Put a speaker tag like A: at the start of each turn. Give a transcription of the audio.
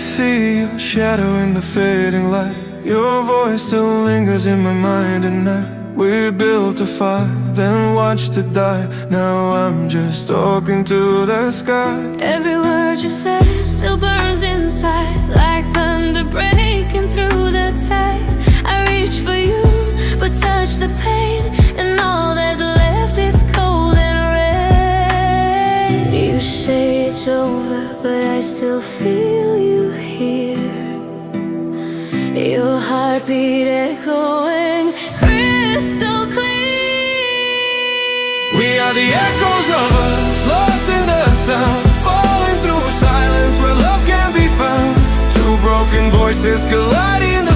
A: see your shadow in the fading light. Your voice still lingers in my mind at night. We built a fire, then watched it die. Now I'm just talking to the sky.
B: Every word you said still burns inside, like thunder breaking through the tide. I reach for you, but touch the pain, and all that's left is cold and red. You say it's over, but I still feel you here. Your heartbeat echoing crystal clear.
A: We are the echoes of us, lost in the sound, falling through silence where love can be found. Two broken voices colliding.